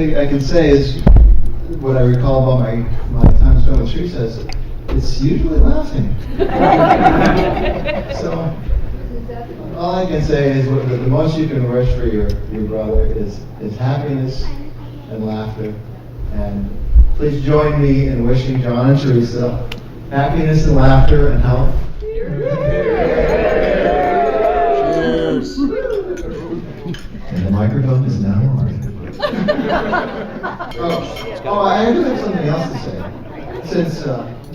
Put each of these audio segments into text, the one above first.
I can say is what I recall about my time spent with Teresa is it's usually laughing. So all I can say is the most you can wish for your brother is happiness and laughter. And please join me in wishing John and Teresa happiness and laughter and health. Cheers. And the microphone is now on. I do have something else to say. Since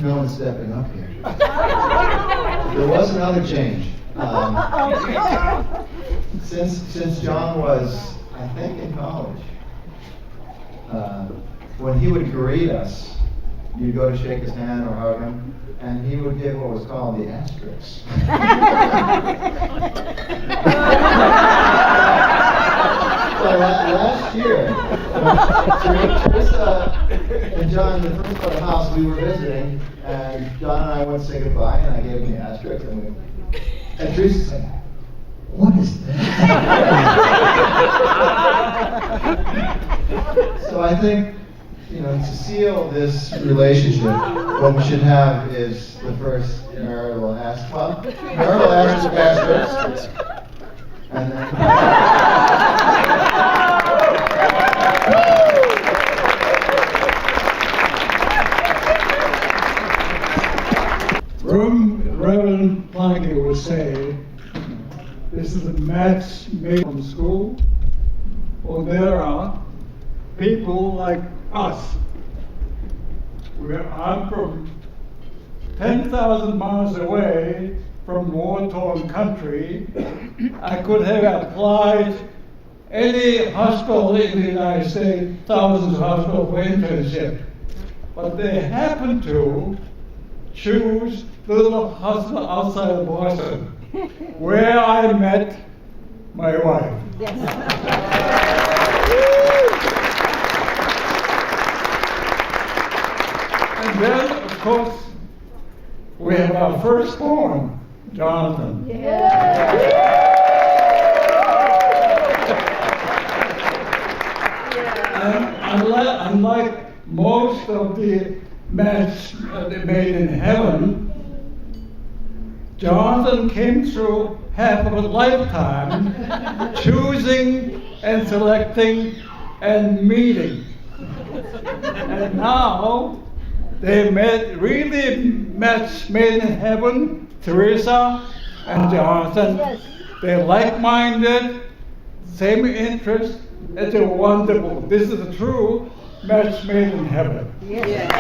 no one's stepping up here, there was another change. Since John was, I think, in college, when he would greet us, you'd go to shake his hand or hug him, and he would give what was called the asterisk. So last year, Teresa and John, the first part of the house, we were visiting, and John and I went to say goodbye, and I gave him the asterisk, and Teresa said, "What is that?" So I think, to seal this relationship, what we should have is the first marital asterisk, and then Reverend Planky would say, this is a match made from school. Well, there are people like us. I'm from 10,000 miles away from war-torn country. I could have applied any hospital in the United States, thousands of hospitals for internship. But they happened to choose the little hospital outside of Boston, where I met my wife. Yes. And then, of course, we have our firstborn, Jonathan. And unlike most of the match they made in heaven, Jonathan came through half of a lifetime choosing and selecting and meeting. And now they really match made in heaven, Teresa and Jonathan. Yes. They're like-minded, same interests. It's a wonderful. This is a true match made in heaven. Yes.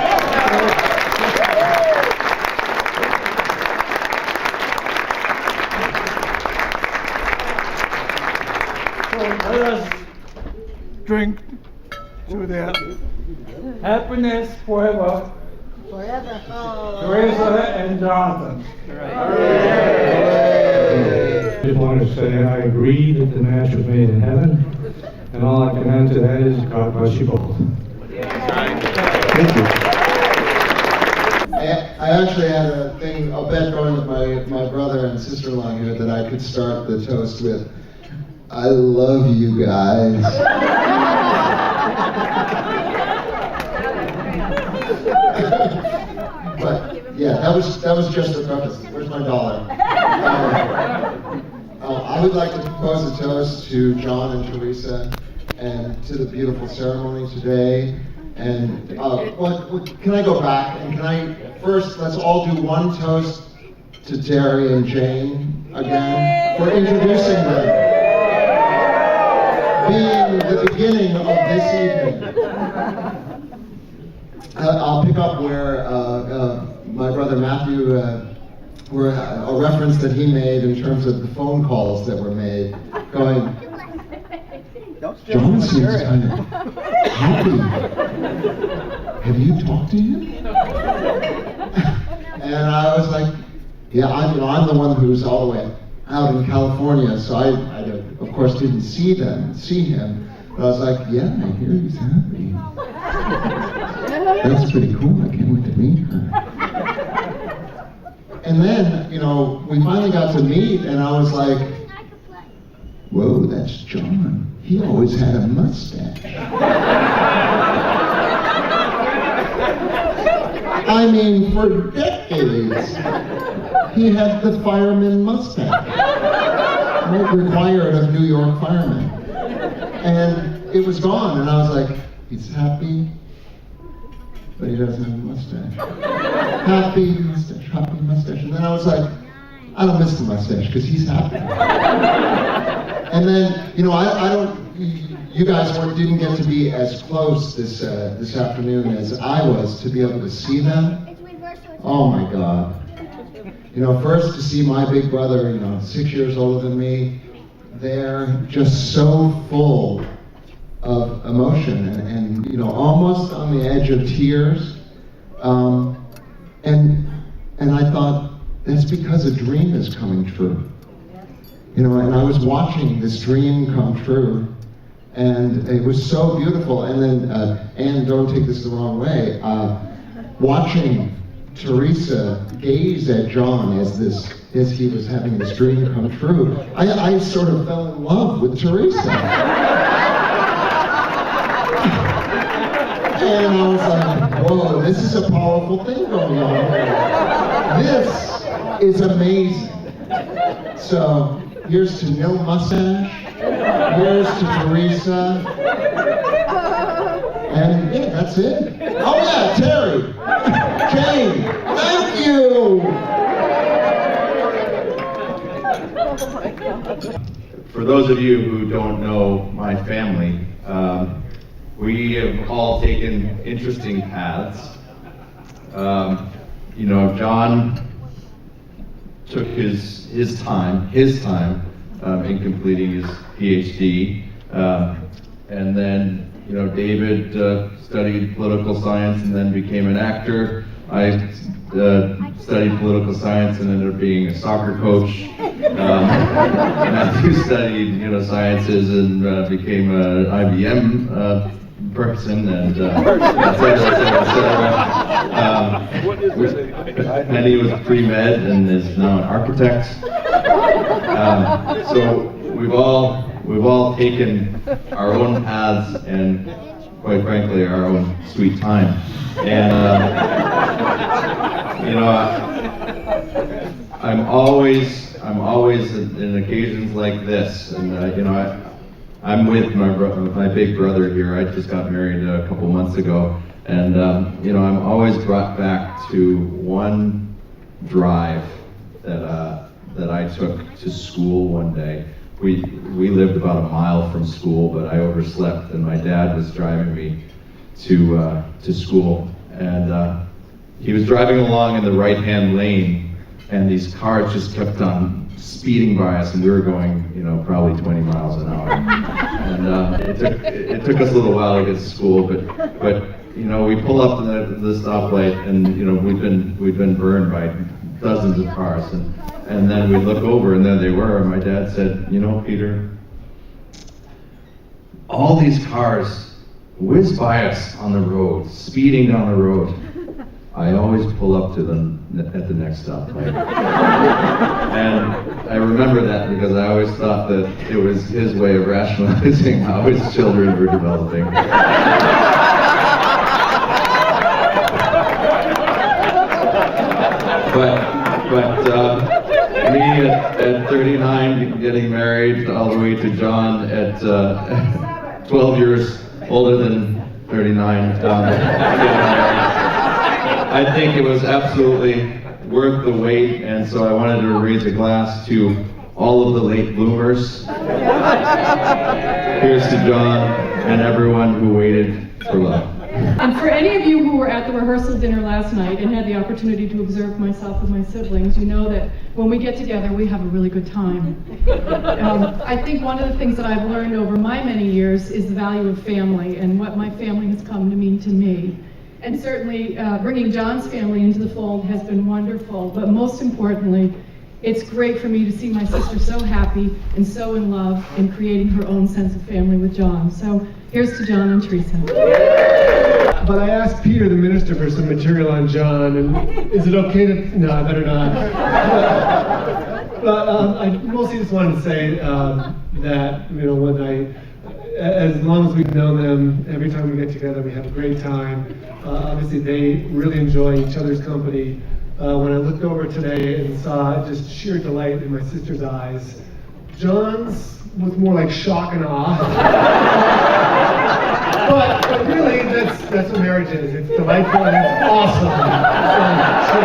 So let us drink to their happiness forever. Forever. Teresa and Jonathan. I just want to say I agree that the match was made in heaven, and all I can add to that is God bless you both. Thank you. I actually had a bet going with my brother and sister-in-law here that I could start the toast with, "I love you guys." But yeah, that was just a preface. Where's my dollar? I would like to propose a toast to John and Teresa and to the beautiful ceremony today. And can I go back and first let's all do one toast to Terry and Jane again for introducing them, being the beginning of this evening. I'll pick up where my brother Matthew, where a reference that he made in terms of the phone calls that were made, going, "John seems kind of happy. Have you talked to him?" And I was like, "Yeah, I'm the one who's all the way out in California, so I of course didn't see him. But I was like, yeah, I hear he's happy. That's pretty cool. I can't wait to meet her." And then, we finally got to meet, and I was like, whoa, that's John. He always had a mustache. I mean, for decades, he had the fireman mustache, required of New York firemen. And it was gone, and I was like, he's happy, but he doesn't have a mustache. Happy mustache. And then I was like, I don't miss the mustache, because he's happy. And then, you know, I don't, you guys didn't get to be as close this afternoon as I was to be able to see them. Oh my God. You know, first to see my big brother, you know, 6 years older than me, they're just so full of emotion and you know, almost on the edge of tears. And I thought, that's because a dream is coming true. You know, and I was watching this dream come true, and it was so beautiful. And then, and don't take this the wrong way, watching Teresa gaze at John as he was having this dream come true, I sort of fell in love with Teresa. And I was like, whoa, this is a powerful thing going on here. This is amazing. So, here's to no mustache, here's to Teresa, and yeah, that's it. Oh yeah, Terry, Jane, thank you! For those of you who don't know my family, we have all taken interesting paths. You know, John took his time in completing his PhD, and then you know, David studied political science and then became an actor. I studied political science and ended up being a soccer coach. Matthew studied, you know, sciences and became an IBM person, and et cetera. And he was pre-med and is now an architect. So we've all taken our own paths and, quite frankly, our own sweet time. And you know, I'm always in occasions like this, and you know, I'm with my big brother here. I just got married a couple months ago, and you know, I'm always brought back to one drive that I took to school one day. We lived about a mile from school, but I overslept, and my dad was driving me to school, and he was driving along in the right-hand lane, and these cars just kept on speeding by us, and we were going, you know, probably 20 miles an hour. And it took us a little while to get to school, but you know, we pull up to the stoplight, and you know, we've been burned by dozens of cars, and then we look over, and there they were. And my dad said, you know, Peter, all these cars whiz by us on the road, speeding down the road. I always pull up to them at the next stoplight. And I remember that because I always thought that it was his way of rationalizing how his children were developing. But me at 39 getting married all the way to John at 12 years older than 39 getting married. I think it was absolutely worth the wait, and so I wanted to raise a glass to all of the late bloomers. Here's to John and everyone who waited for love. And for any of you who were at the rehearsal dinner last night and had the opportunity to observe myself with my siblings, you know that when we get together, we have a really good time. I think one of the things that I've learned over my many years is the value of family and what my family has come to mean to me. And certainly bringing John's family into the fold has been wonderful, but most importantly, it's great for me to see my sister so happy and so in love and creating her own sense of family with John. So here's to John and Teresa. But I asked Peter, the minister, for some material on John, and is it okay to, no, I better not. But I mostly just wanted to say that, you know, as long as we've known them, every time we get together, we have a great time. Obviously, they really enjoy each other's company. When I looked over today and saw just sheer delight in my sister's eyes, John's was more like shock and awe. but really, that's what marriage is. It's delightful and it's awesome. So,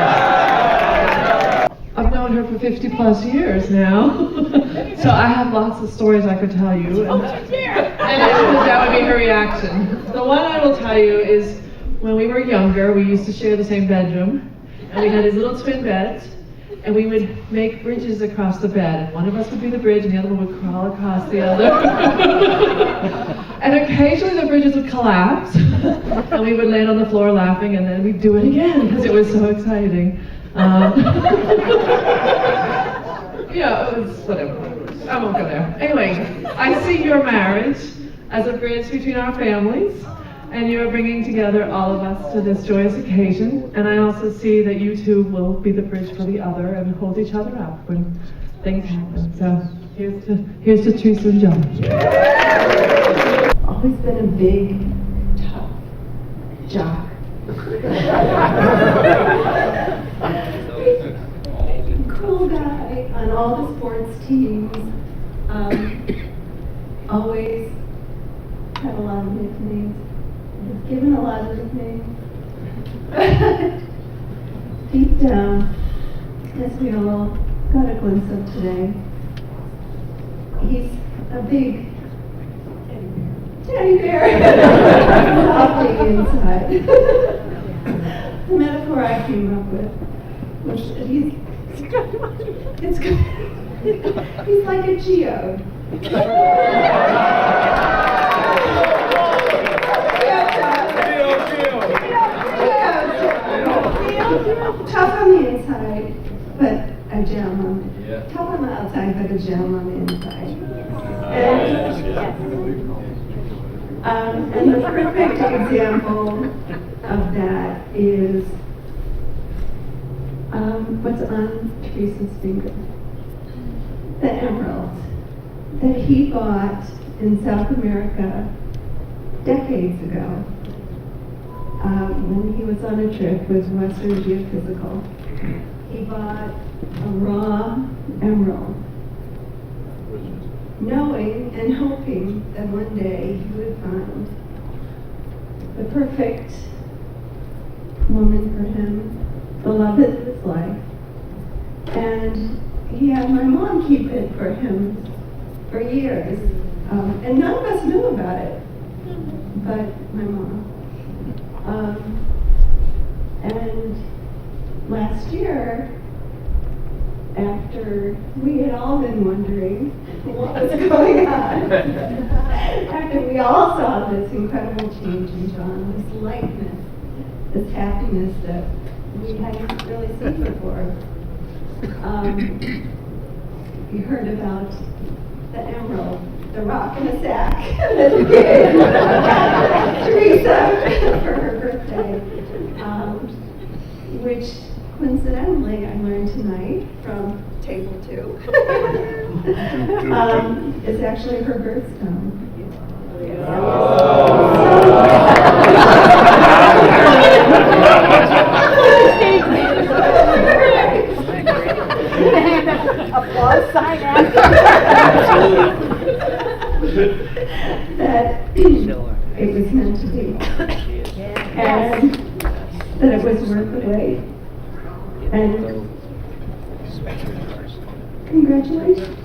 I've known her for 50 plus years now, so I have lots of stories I could tell you, and that would be her reaction. The one I will tell you is when we were younger, we used to share the same bedroom, and we had these little twin beds, and we would make bridges across the bed, and one of us would be the bridge, and the other one would crawl across the other. And occasionally the bridges would collapse, and we would land on the floor laughing, and then we'd do it again, because it was so exciting. Yeah, it was whatever. I won't go there. Anyway, I see your marriage as a bridge between our families, and you are bringing together all of us to this joyous occasion. And I also see that you two will be the bridge for the other and hold each other up when things happen. So here's to Teresa and John. Always been a big, tough jock. Cool guy on all the sports teams. Always had a lot of nicknames. Was given a lot of nicknames. Deep down, as we all got a glimpse of today, he's a big teddy bear. Softly inside. The metaphor I came up with was that he's like a geode. Tough on the inside, but a gem on it. Tough on the outside, but a gem on the inside. And the perfect example of that is what's on Teresa's finger. The emerald that he bought in South America decades ago. When he was on a trip with Western Geophysical, he bought a raw emerald, knowing and hoping that one day he would find the perfect woman for him, the love of his life. And he had my mom keep it for him for years. And none of us knew about it, but my mom. And last year, after we had all been wondering what was going on, after we all saw this incredible change in John, this lightness, this happiness that we hadn't really seen before, we heard about the emerald, the rock in a sack that he gave Teresa for her birthday, which coincidentally I learned tonight from table 2 is actually her birthstone. Applause sign That it was meant to be, and that it was worth the wait. And congratulations.